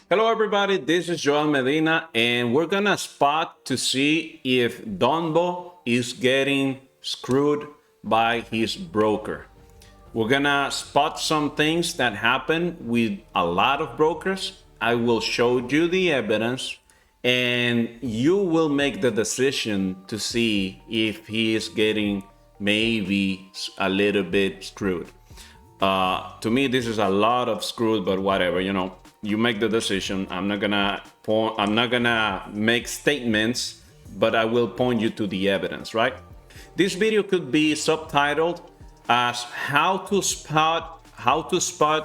Hello everybody, this is Joel Medina and we're gonna spot to see if Donbo is getting screwed by his broker. We're gonna spot some things that happen with a lot of brokers. I will show you the evidence and you will make the decision to see if he is getting maybe a little bit screwed. To me, this is a lot of screwed, but whatever, you make the decision. I'm not gonna make statements, but I will point you to the evidence, right? This video could be subtitled as how to spot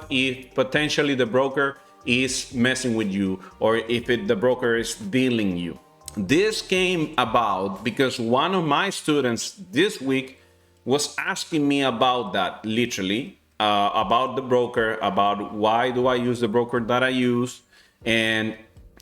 if potentially the broker is messing with you or if the broker is dealing you. This came about because one of my students this week was asking me about that, literally, about the broker, about why do I use the broker that I use, and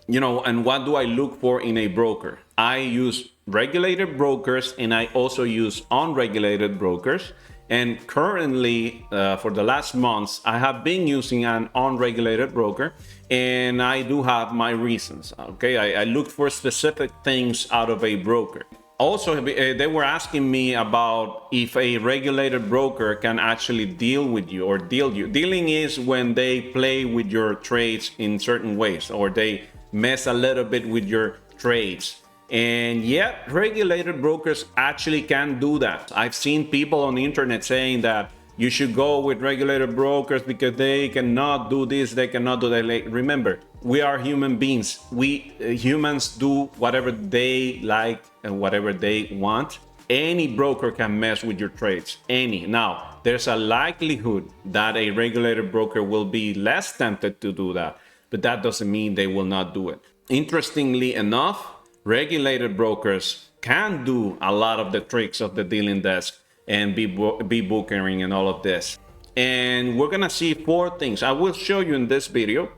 what do I look for in a broker. I use regulated brokers and I also use unregulated brokers. And currently, for the last months, I have been using an unregulated broker, and I do have my reasons. Okay, I look for specific things out of a broker. Also, they were asking me about if a regulated broker can actually deal with you or deal you. Dealing is when they play with your trades in certain ways or they mess a little bit with your trades. And yet, regulated brokers actually can do that. I've seen people on the internet saying that you should go with regulated brokers because they cannot do this, they cannot do that. Remember, we are human beings. We humans do whatever they like and whatever they want. Any broker can mess with your trades, any. Now, there's a likelihood that a regulated broker will be less tempted to do that, but that doesn't mean they will not do it. Interestingly enough, regulated brokers can do a lot of the tricks of the dealing desk and be bookering and all of this. And we're gonna see 4 things. I will show you in this video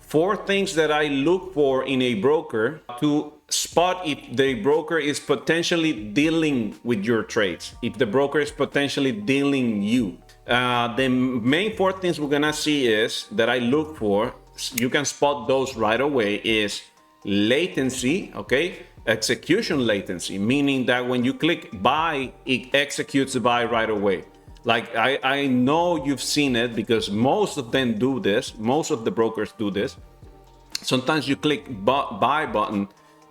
4 things that I look for in a broker to spot if the broker is potentially dealing with your trades, if the broker is potentially dealing you. The main 4 things we're gonna see is that I look for, you can spot those right away, is latency, okay? Execution latency, meaning that when you click buy, it executes the buy right away. Like I know you've seen it because most of them do this. Most of the brokers do this. Sometimes you click buy button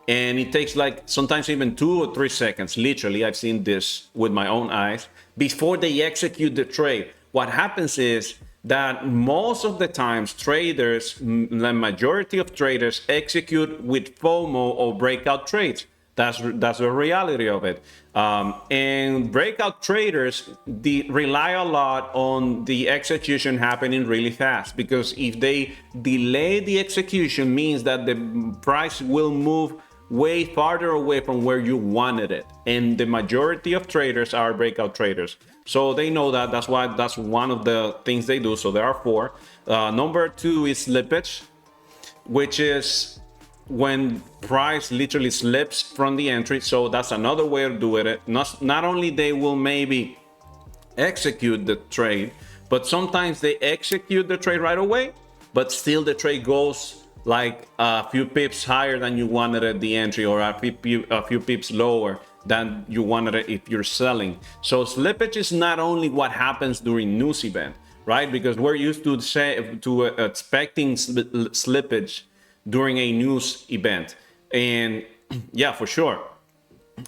and it takes like sometimes even 2 or 3 seconds. Literally, I've seen this with my own eyes before they execute the trade. What happens is that most of the times traders, the majority of traders execute with FOMO or breakout trades. That's the reality of it. And breakout traders rely a lot on the execution happening really fast, because if they delay the execution means that the price will move way farther away from where you wanted it. And the majority of traders are breakout traders. So they know that. That's why that's one of the things they do. So there are 4. Number 2 is slippage, which is when price literally slips from the entry. So that's another way of doing it. Not only they will maybe execute the trade, but sometimes they execute the trade right away, but still the trade goes like a few pips higher than you wanted at the entry, or a few pips lower than you wanted it if you're selling. So slippage is not only what happens during news event, right? Because we're used to expecting slippage during a news event. And yeah, for sure.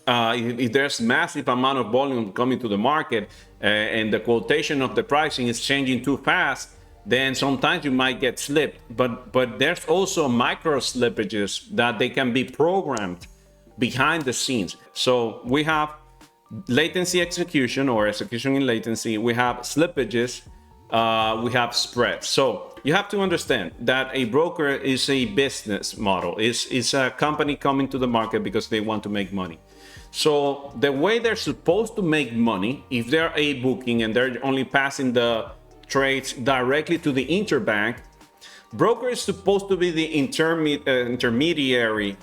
If there's massive amount of volume coming to the market and the quotation of the pricing is changing too fast, then sometimes you might get slipped. But there's also micro slippages that they can be programmed behind the scenes. So we have latency execution or execution in latency. We have slippages. We have spreads. So you have to understand that a broker is a business model. It's a company coming to the market because they want to make money. So the way they're supposed to make money, if they're a booking and they're only passing the trades directly to the interbank, broker is supposed to be the intermediary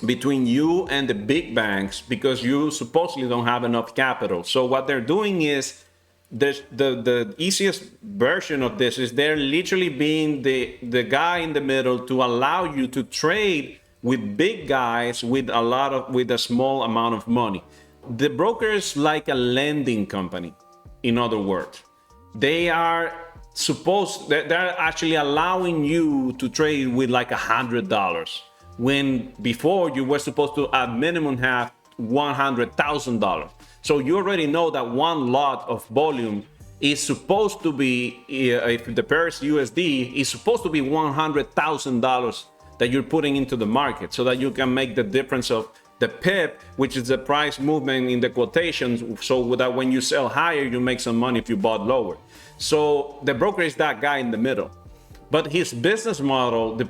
between you and the big banks, because you supposedly don't have enough capital. So what they're doing is the easiest version of this is they're literally being the guy in the middle to allow you to trade with big guys with a small amount of money. The broker is like a lending company. In other words, they're actually allowing you to trade with like $100, when before you were supposed to at minimum have $100,000. So you already know that one lot of volume is supposed to be, if the pair is USD, is supposed to be $100,000 that you're putting into the market, so that you can make the difference of the pip, which is the price movement in the quotations, so that when you sell higher, you make some money if you bought lower. So the broker is that guy in the middle. But his business model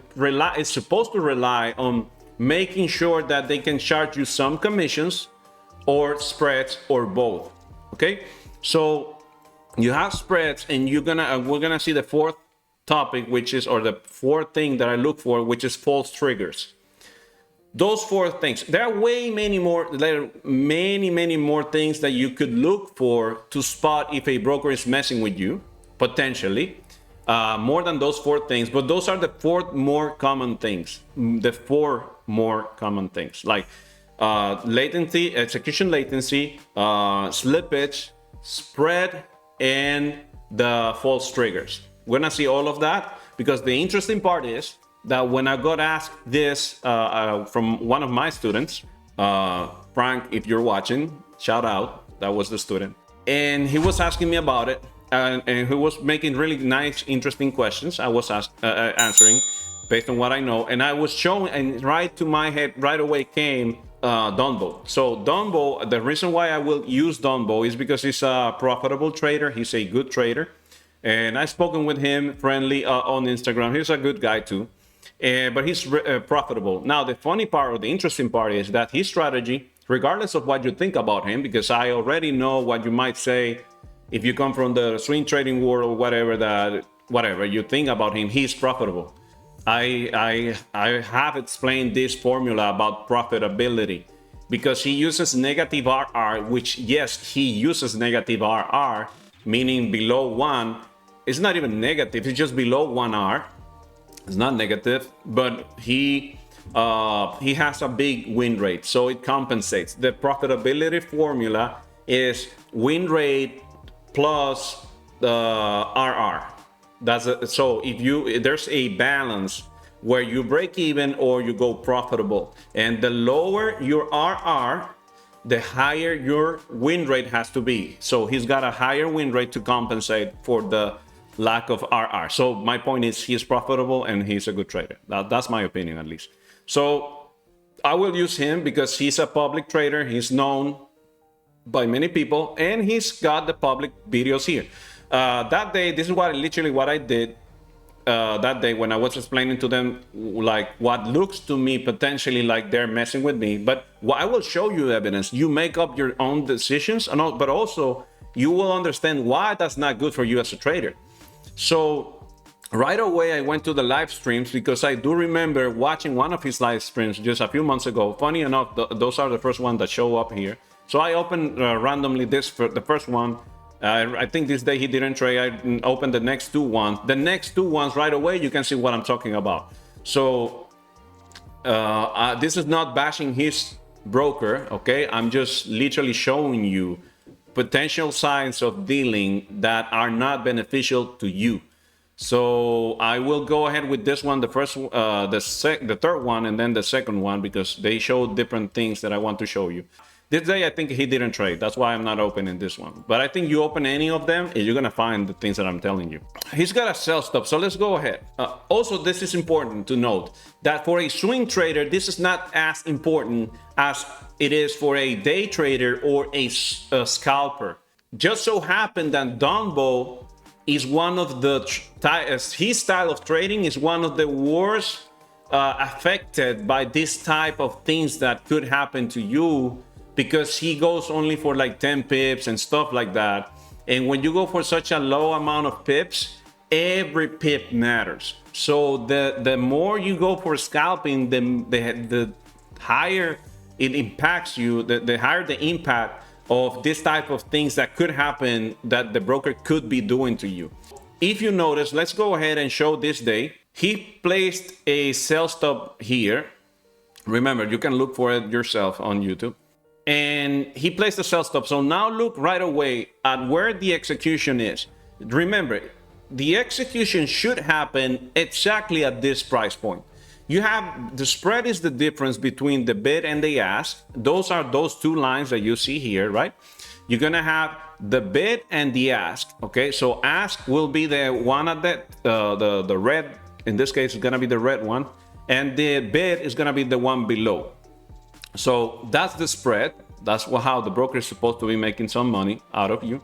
is supposed to rely on making sure that they can charge you some commissions or spreads or both. Okay, so you have spreads, and we're gonna see the fourth topic, which is, or the fourth thing that I look for, which is false triggers. Those four things. There are many more things that you could look for to spot if a broker is messing with you, potentially. More than those four things, but those are the four more common things. Like latency, execution latency, slippage, spread, and the false triggers. We're gonna see all of that, because the interesting part is that when I got asked this from one of my students, Frank, if you're watching, shout out, that was the student, and he was asking me about it, and he was making really nice, interesting questions. I was answering based on what I know, and I was showing, and right to my head right away came Donbo. So Donbo, the reason why I will use Donbo is because he's a profitable trader. He's a good trader, and I've spoken with him friendly on Instagram. He's a good guy too. But he's profitable. Now, the funny part, or the interesting part, is that his strategy, regardless of what you think about him, because I already know what you might say if you come from the swing trading world or whatever you think about him, he's profitable. I have explained this formula about profitability, because he uses negative RR, which, yes, he uses negative RR, meaning below 1. It's not even negative, it's just below 1 R. It's not negative, but he has a big win rate, so it compensates. The profitability formula is win rate plus the RR. So if there's a balance where you break even or you go profitable, and the lower your RR, the higher your win rate has to be. So he's got a higher win rate to compensate for the lack of RR. So my point is, he's profitable and he's a good trader. That's my opinion, at least. So I will use him because he's a public trader. He's known by many people, and he's got the public videos here. That day, this is literally what I did that day when I was explaining to them, like, what looks to me potentially like they're messing with me. But I will show you evidence. You make up your own decisions, but also you will understand why that's not good for you as a trader. So right away, I went to the live streams, because I do remember watching one of his live streams just a few months ago. Funny enough, those are the first ones that show up here. So I opened randomly the first one. I think this day he didn't trade. I opened the next two ones. The next two ones right away, you can see what I'm talking about. So this is not bashing his broker, okay? I'm just literally showing you potential signs of dealing that are not beneficial to you. So I will go ahead with this one, the third one, and then the second one, because they show different things that I want to show you. This day, I think he didn't trade. That's why I'm not opening this one. But I think you open any of them, and you're going to find the things that I'm telling you. He's got a sell stop, so let's go ahead. Also, this is important to note that for a swing trader, this is not as important as it is for a day trader or a scalper. Just so happened that Donbo is one of his style of trading is one of the worst affected by this type of things that could happen to you, because he goes only for like 10 pips and stuff like that. And when you go for such a low amount of pips, every pip matters. So the more you go for scalping, the higher it impacts you, the higher the impact of this type of things that could happen that the broker could be doing to you. If you notice, let's go ahead and show this day. He placed a sell stop here. Remember, you can look for it yourself on YouTube. And he placed a sell stop. So now look right away at where the execution is. Remember, the execution should happen exactly at this price point. You have the spread is the difference between the bid and the ask. Those are those two lines that you see here, right? You're gonna have the bid and the ask. Okay, so ask will be the one at the red. In this case, it's gonna be the red one, and the bid is gonna be the one below. So that's the spread. That's how the broker is supposed to be making some money out of you.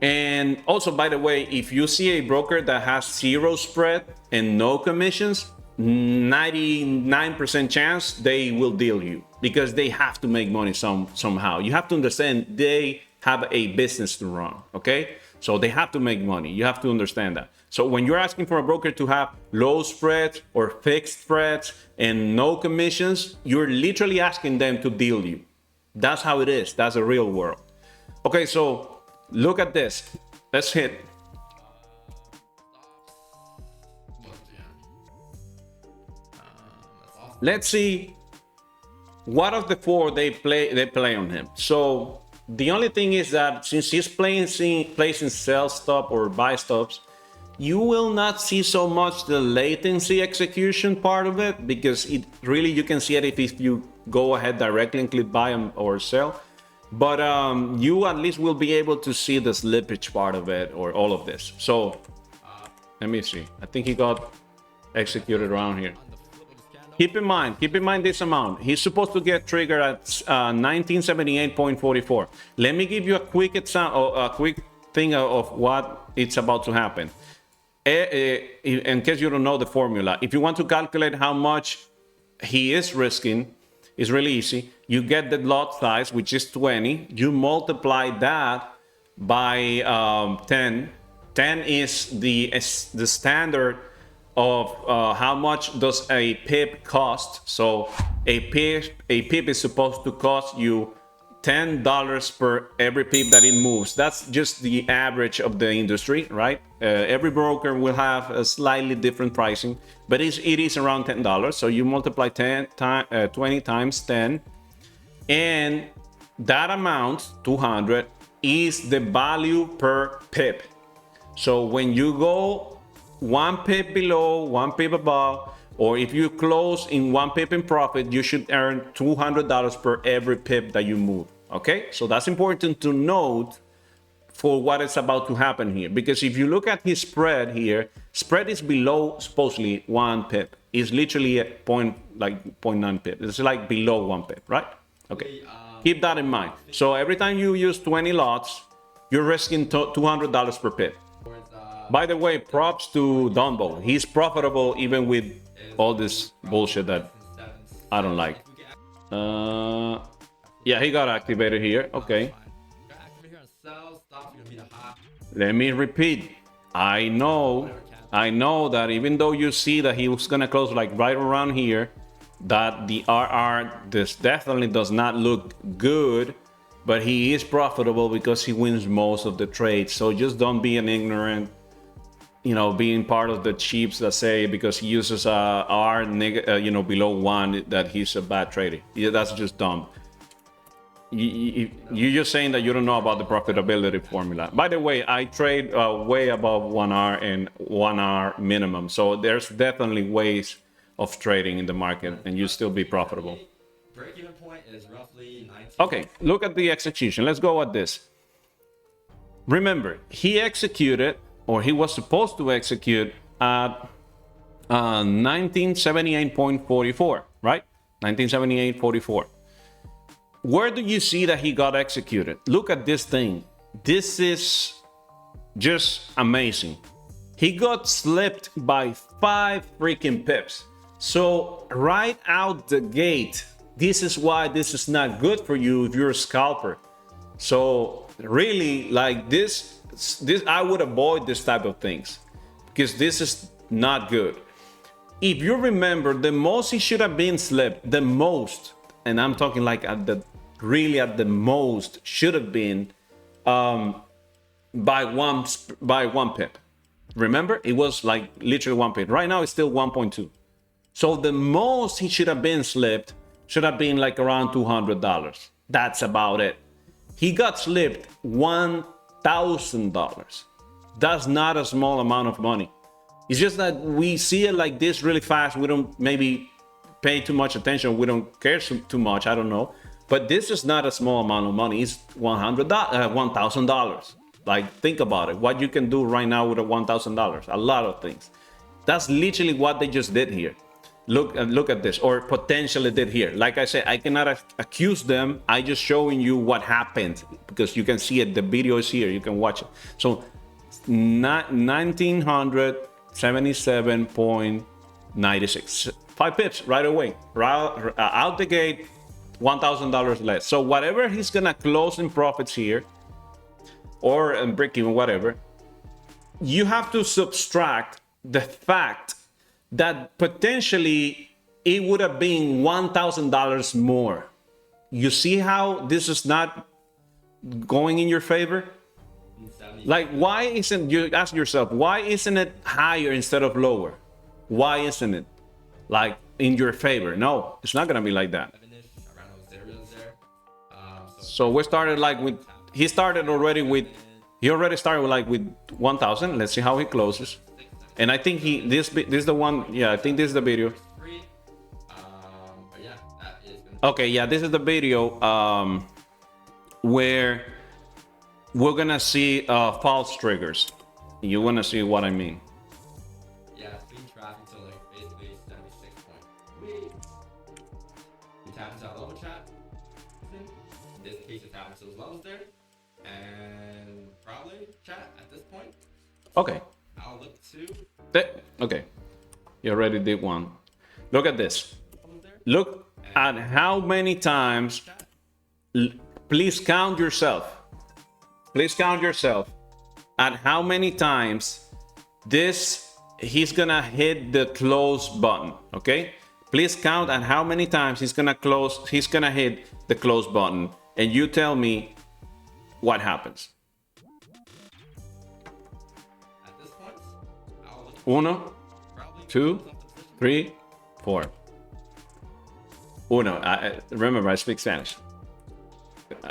And also, by the way, if you see a broker that has zero spread and no commissions, 99% chance they will deal you, because they have to make money somehow. You have to understand they have a business to run, okay? So they have to make money. You have to understand that. So when you're asking for a broker to have low spreads or fixed spreads and no commissions, you're literally asking them to deal you. That's how it is. That's the real world. Okay, so look at this. Let's hit. Let's see what of the four they play on him. So the only thing is that since he's placing sell stop or buy stops, you will not see so much the latency execution part of it, because it really, you can see it if you go ahead directly and click buy or sell. But you at least will be able to see the slippage part of it, or all of this. So let me see. I think he got executed around here. Keep in mind this amount. He's supposed to get triggered at 1978.44. Let me give you a quick example, a quick thing of what it's about to happen. In case you don't know the formula, if you want to calculate how much he is risking, it's really easy. You get the lot size, which is 20. You multiply that by 10. 10 is the standard of how much does a pip cost. So a pip is supposed to cost you $10 per every pip that it moves. That's just the average of the industry, right? Every broker will have a slightly different pricing, but it is around $10. So you multiply 20 times 10, and that amount, 200, is the value per pip. So when you go 1 pip below, 1 pip above, or if you close in 1 pip in profit, you should earn $200 per every pip that you move. Okay, so that's important to note for what is about to happen here, because if you look at his spread here, spread is below supposedly 1 pip. It's literally at 0.9 pip. It's like below 1 pip, right? Okay, keep that in mind. So every time you use 20 lots, you're risking $200 per pip. By the way, props to Dumbo. He's profitable even with all this bullshit that I don't like. Yeah, he got activated here. Okay. Let me repeat. I know that even though you see that he was gonna close like right around here, that the RR, this definitely does not look good, but he is profitable because he wins most of the trades. So just don't be an ignorant, you know, being part of the cheaps that say because he uses R below 1 that he's a bad trader. Yeah, that's just dumb. You're just saying that you don't know about the profitability formula. By the way, I trade way above 1R and 1R minimum. So there's definitely ways of trading in the market and you still be profitable. Break-even point is roughly 19. Okay, look at the execution. Let's go at this. Remember, he executed, or he was supposed to execute at 1978.44, right? 1978.44. Where do you see that he got executed? Look at this thing. This is just amazing. He got slipped by 5 freaking pips. So right out the gate, this is why this is not good for you if you're a scalper. So really, like this I would avoid this type of things because this is not good. If you remember, the most he should have been slipped, the most, and I'm talking like at the really at the most should have been by one pip. Remember, it was like literally 1 pip. Right now it's still 1.2. So the most he should have been slipped should have been like around $200. That's about it. He got slipped $1,000. That's not a small amount of money. It's just that we see it like this really fast. We don't maybe pay too much attention. We don't care too much. I don't know. But this is not a small amount of money. It's $1,000. Like, think about it. What you can do right now with a $1,000. A lot of things. That's literally what they just did here. Look at this, or potentially did here. Like I said, I cannot accuse them. I just showing you what happened because you can see it. The video is here. You can watch it. So 1977.96, 5 pips right away, out the gate, $1,000 less. So whatever he's gonna close in profits here, or in break even, whatever, you have to subtract the fact that potentially it would have been $1,000 more. You see how this is not going in your favor? Like, why isn't, you ask yourself, why isn't it higher instead of lower? Why isn't it like in your favor? No, it's not gonna be like that. So we started like with, he already started like with 1,000. Let's see how he closes. And I think this is the one. Yeah, I think this is the video. Okay, yeah, this is the video where we're gonna see false triggers. You wanna see what I mean? Yeah, speed traffic to like basically 76 point. We tap into our level chat. In this case, it taps into those levels there, and probably chat at this point. Okay. I'll look to. Okay, you already did one. Look at this. Look at how many times. Please count yourself. Please count yourself at how many times he's gonna hit the close button. Okay, please count at how many times he's gonna hit the close button, and you tell me what happens. Uno, 2, 3, 4. Uno. Remember, I speak Spanish.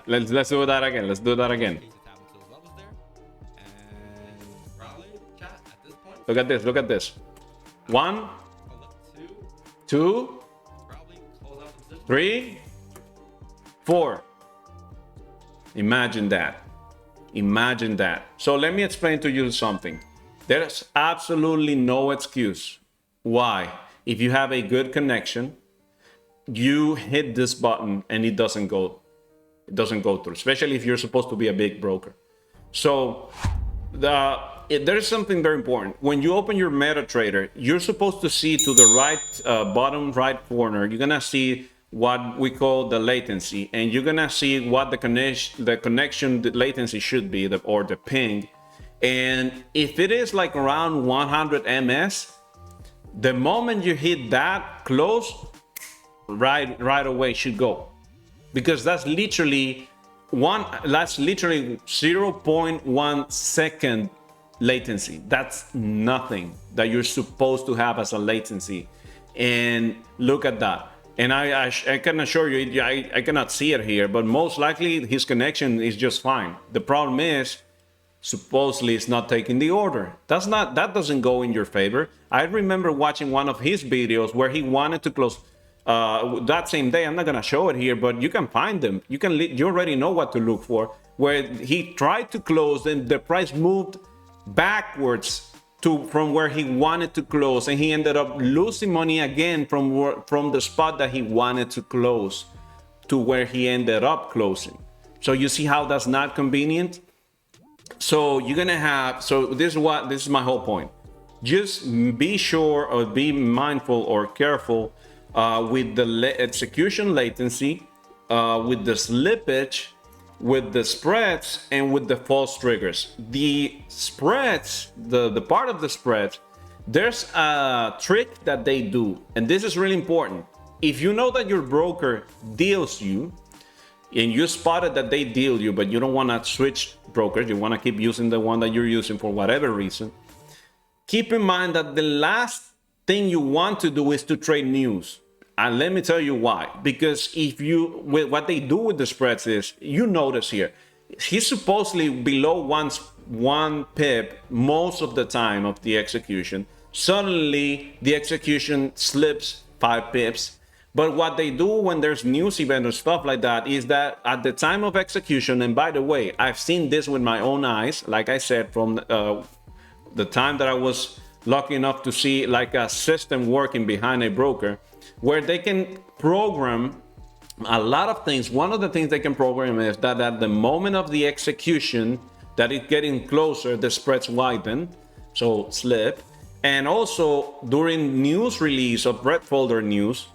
Let's do that again. Let's do that again. Look at this. Look at this. 1, 2, 3, 4. Imagine that. Imagine that. So let me explain to you something. There's absolutely no excuse why, if you have a good connection, you hit this button and it doesn't go through, especially if you're supposed to be a big broker. So there's something very important. When you open your MetaTrader, you're supposed to see to the right, bottom right corner, you're gonna see what we call the latency, and you're gonna see what the connection latency should be, or the ping. And if it is like around 100 ms, the moment you hit that close, right away should go, because that's literally 0.1 second latency. That's nothing that you're supposed to have as a latency. And look at that. And I can assure you, I cannot see it here, but most likely his connection is just fine. The problem is, supposedly it's not taking the order. That doesn't go in your favor. I remember watching one of his videos where he wanted to close that same day. I'm not gonna show it here, but you can find them. You already know what to look for. Where he tried to close and the price moved backwards from where he wanted to close, and he ended up losing money again from the spot that he wanted to close to where he ended up closing. So you see how that's not convenient. So you're gonna have, this is my whole point. Just be sure, or be mindful or careful with the execution latency, with the slippage, with the spreads, and with the false triggers. The spreads, the part of the spreads, there's a trick that they do, and this is really important. If you know that your broker deals you and you spotted that they deal you, but you don't want to switch brokers, you want to keep using the one that you're using for whatever reason, keep in mind that the last thing you want to do is to trade news. And let me tell you why. Because if you, what they do with the spreads is, you notice here, he's supposedly below one pip most of the time of the execution. Suddenly, the execution slips 5 pips. But what they do when there's news event or stuff like that is that at the time of execution, and by the way, I've seen this with my own eyes, like I said, from the time that I was lucky enough to see like a system working behind a broker, where they can program a lot of things. One of the things they can program is that at the moment of the execution, that it's getting closer, the spreads widen, so slip. And also during news release of red folder news,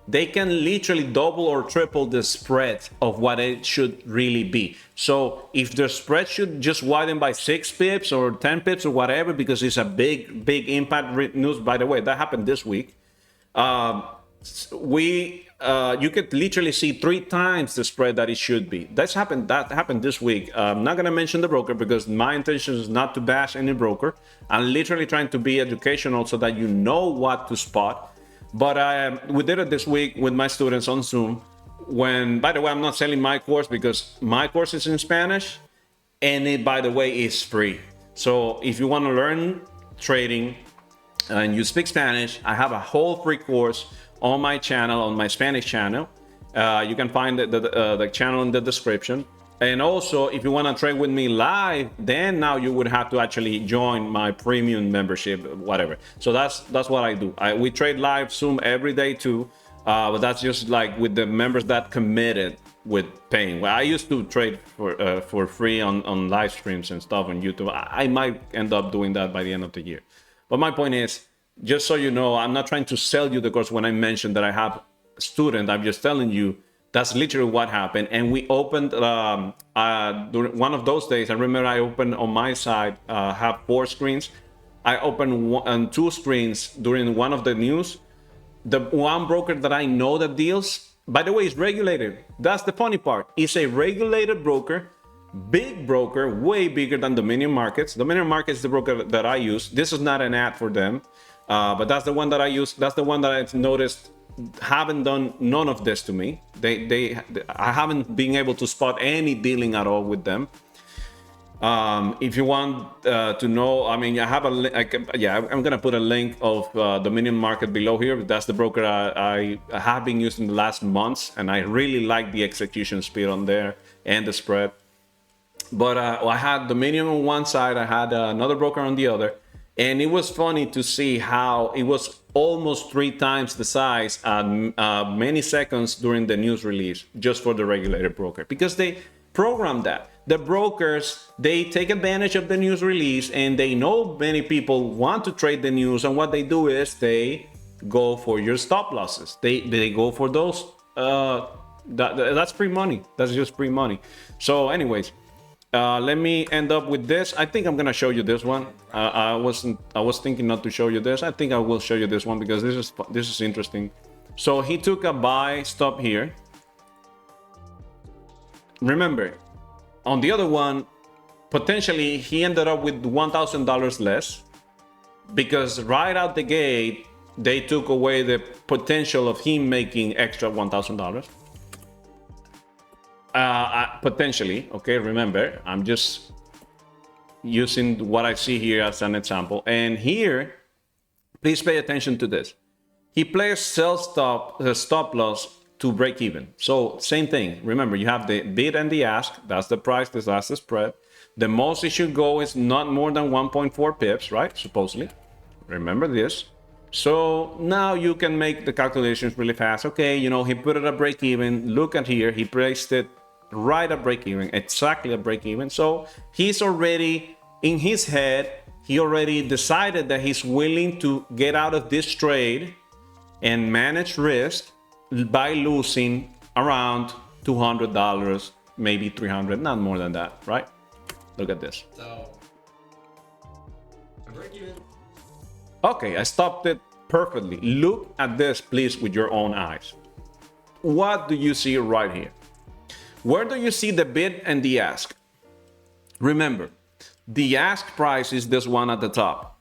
they can literally double or triple the spread of what it should really be. So if the spread should just widen by 6 pips or 10 pips or whatever, because it's a big impact news, by the way, that happened this week. You could literally see 3 times the spread that it should be. That happened this week. I'm not gonna mention the broker because my intention is not to bash any broker. I'm literally trying to be educational so that you know what to spot. But we did it this week with my students on Zoom. When, by the way, I'm not selling my course because my course is in Spanish, and it, by the way, is free. So if you want to learn trading and you speak Spanish, I have a whole free course on my channel, on my Spanish channel. You can find the channel in the description. And also, if you want to trade with me live, then now you would have to actually join my premium membership, whatever. So that's what I do. We trade live Zoom every day too, but that's just like with the members that committed with paying. Well, I used to trade for free on live streams and stuff on YouTube. I might end up doing that by the end of the year. But my point is, just so you know, I'm not trying to sell you the course when I mentioned that I have a student. I'm just telling you that's literally what happened. And we opened during one of those days. I remember I opened on my side, have 4 screens. I opened 2 screens during one of the news. The one broker that I know that deals, by the way, is regulated. That's the funny part. It's a regulated broker, big broker, way bigger than Dominion Markets. Dominion Markets is the broker that I use. This is not an ad for them, but that's the one that I use. That's the one that I've noticed haven't done none of this to me. I haven't been able to spot any dealing at all with them. If you want to know, I mean, I have I'm gonna put a link of Dominion Market below here. That's the broker I have been using the last months, and I really like the execution speed on there and the spread. But I had Dominion on one side, I had another broker on the other. And it was funny to see how it was almost 3 times the size at many seconds during the news release, just for the regulated broker, because they programmed that. The brokers, they take advantage of the news release, and they know many people want to trade the news, and what they do is they go for your stop losses. They go for those. That's free money. That's just free money. So anyways, let me end up with this. I think I'm gonna show you this one. I was thinking not to show you this. I think I will show you this one because this is interesting. So he took a buy stop here. Remember, on the other one, potentially he ended up with $1,000 less because right out the gate they took away the potential of him making extra $1,000. Potentially, okay, remember, I'm just using what I see here as an example. And here, please pay attention to this. He plays stop loss to break even. So same thing. Remember, you have the bid and the ask. That's the price, that's the spread. The most it should go is not more than 1.4 pips, right? Supposedly. Remember this. So now you can make the calculations really fast. Okay, you know, he put it at break even. Look at here, he placed it right at break even, exactly at break even. So he's already in his head, he already decided that he's willing to get out of this trade and manage risk by losing around $200, maybe $300, not more than that, right? Look at this. So, a break even. Okay, I stopped it perfectly. Look at this, please, with your own eyes. What do you see right here? Where do you see the bid and the ask? Remember, the ask price is this one at the top.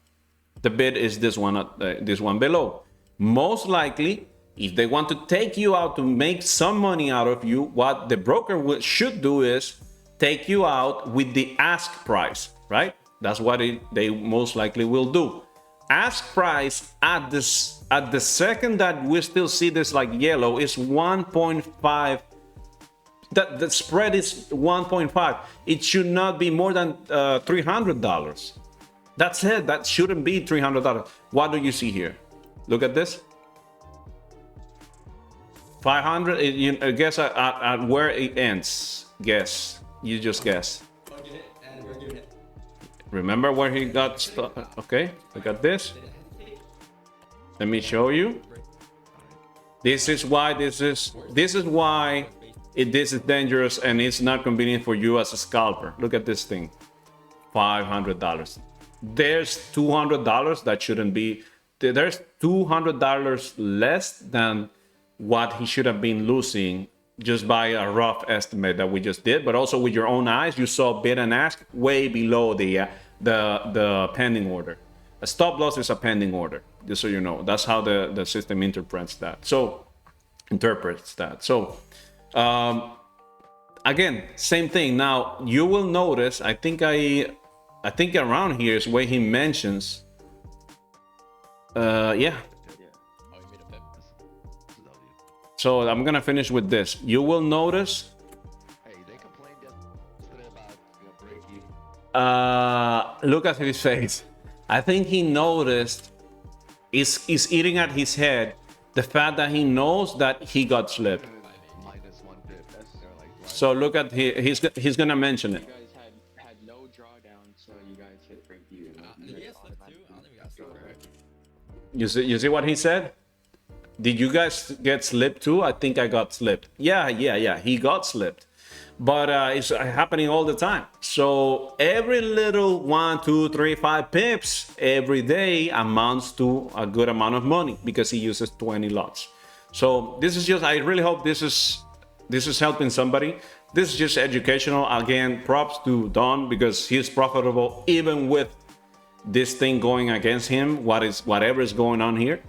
The bid is this one below. Most likely, if they want to take you out to make some money out of you, what the broker should do is take you out with the ask price, right? That's what they most likely will do. Ask price at the second that we still see this like yellow is 1.5. The spread is 1.5. It should not be more than $300. That's it. That shouldn't be $300. What do you see here? Look at this. 500. Guess at where it ends. Guess. You just guess. Remember where he got stuck? Okay, we got this. Let me show you. This is why this is why this is dangerous and it's not convenient for you as a scalper. Look at this thing. $500. There's $200 that shouldn't be. There's $200 less than what he should have been losing just by a rough estimate that we just did, but also with your own eyes, you saw bid and ask way below the pending order. A stop loss is a pending order, just so you know. That's how the system interprets that. So, again, same thing. Now you will notice. I think around here is where he mentions. Yeah. So I'm gonna finish with this. You will notice. Hey, they complained yesterday about breaking. Look at his face. I think he noticed is eating at his head the fact that he knows that he got slipped. -1 pip. So look at he's gonna mention it. You guys had no drawdown, so you guys hit break even. Yes, let's do. I don't think we got slipped. You see what he said? Did you guys get slipped too? I think I got slipped. Yeah. He got slipped. But it's happening all the time. So every little 1, 2, 3, 5 pips every day amounts to a good amount of money because he uses 20 lots. So this is just, I really hope this is helping somebody. This is just educational. Again, props to Don because he's profitable even with this thing going against him. Whatever is going on here.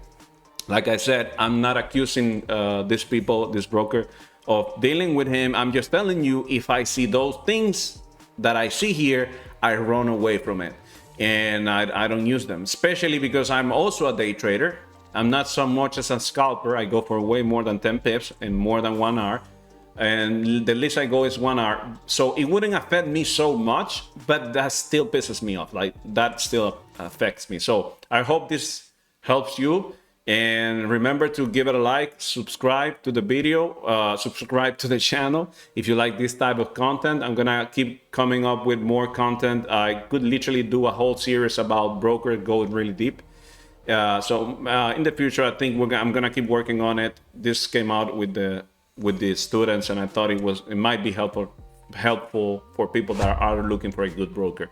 Like I said, I'm not accusing this broker of dealing with him. I'm just telling you, if I see those things that I see here, I run away from it and I don't use them, especially because I'm also a day trader. I'm not so much as a scalper. I go for way more than 10 pips in more than 1 hour. And the least I go is 1 hour. So it wouldn't affect me so much, but that still pisses me off. Like that still affects me. So I hope this helps you. And remember to give it a like, subscribe to the video, subscribe to the channel if you like this type of content. I'm gonna keep coming up with more content. I could literally do a whole series about broker, go really deep. In the future, I think I'm gonna keep working on it. This came out with the students, and I thought it might be helpful for people that are looking for a good broker.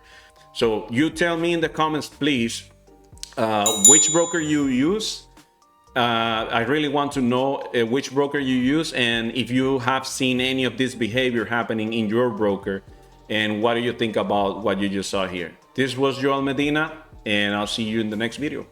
So you tell me in the comments, please, which broker you use. I really want to know which broker you use and if you have seen any of this behavior happening in your broker and what do you think about what you just saw here. This was Joel Medina and I'll see you in the next video.